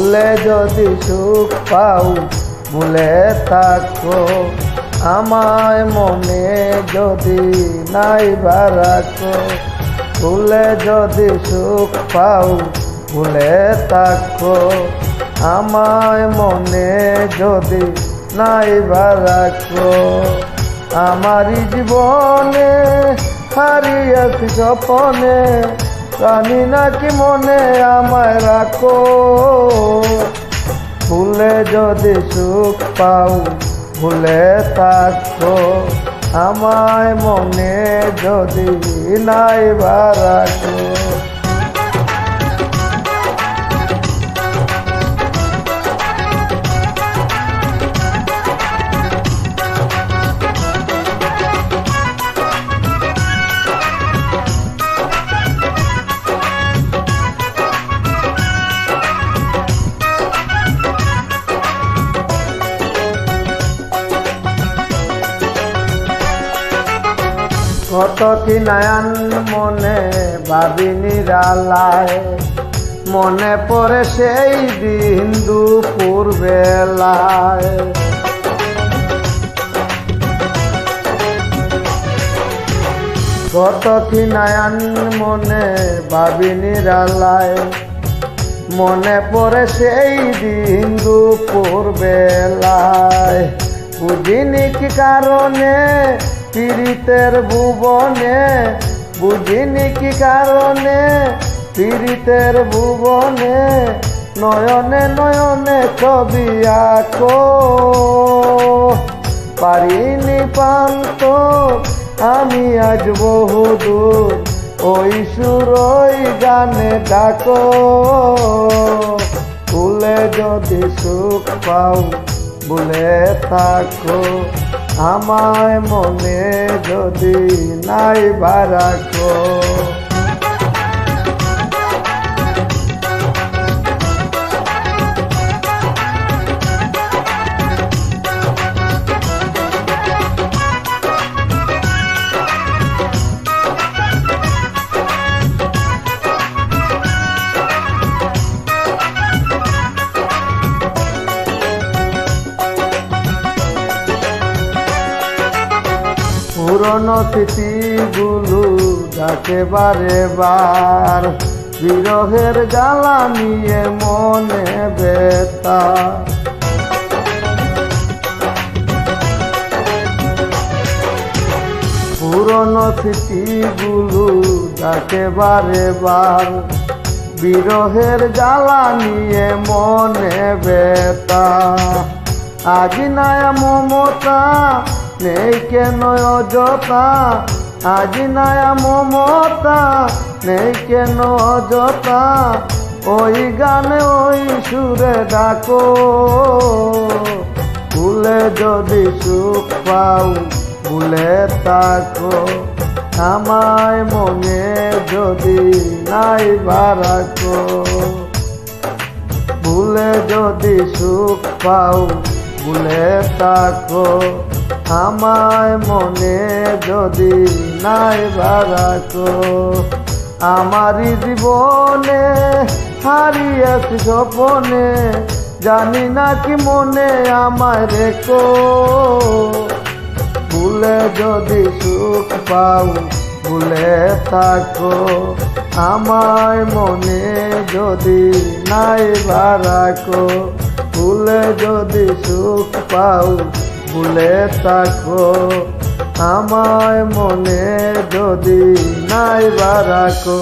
ভুলে যদি সুখ পাও ভুলে থাকো, আমায় মনে যদি নাইবা রাখো। ভুলে যদি সুখ পাও ভুলে থাকো, আমায় মনে যদি নাইবা রাখো। আমারই জীবনে হারিয়েছি স্বপনে, জানি নাকি মনে আমায় রাখো। ভুলে যদি সুখ পাও ভুলে থাকো, আমায় মনে যদি নাইবা রাখো। কত কি নয়ন মনে ভাবি নিরালায়, মনে পড়ে সেই দিন দুপুর বেলায়। কত কি নয়ন মনে ভাবি নিরালায়, মনে পড়ে সেই দিন দুপুর বেলায়। বুঝিনি কি কারণে পীড়িতের ভুবনে, বুঝিনি কি কারণে পীড়িতের ভুবনে, নয়নে নয়নে ছবি আঁকো। পারিনি পান্ত আমি আজ বহুদূর, ওই সুর ওই গানে ডাকো। ভুলে যদি সুখ পাও ভুলে থাকো, আমায় মনে যদি নাইবা রাখো। পুরনো স্মৃতিগুলো ডাকে বারে বার, বিরহের জ্বালা নিয়ে মনে ব্যথা। পুরনো স্মৃতিগুলো ডাকে বারে বার, বিরহের জ্বালা নিয়ে মনে ব্যথা। আজ নায়া মমতা নেই কেন অযথা, আজ নায়া মমতা নেই কেন অযথা। ওই গানে ওই সুরে ডাকো। ভুলে যদি সুখ পাও ভুলে থাকো, আমায় মনে যদি নাইবা রাখো। ভুলে যদি সুখ পাও ভুলে থাকো, আমায় মনে যদি নাইবা রাখো। আমারই জীবনে হারিয়েছি স্বপনে, জানি নাকি মনে আমায় রেখো। ভুলে যদি সুখ পাও ভুলে থাকো, আমায় মনে যদি নাইবা রাখো। ভুলে যদি সুখ পাও ভুলে থাকো, আমায় মনে যদি নাইবা রাখো।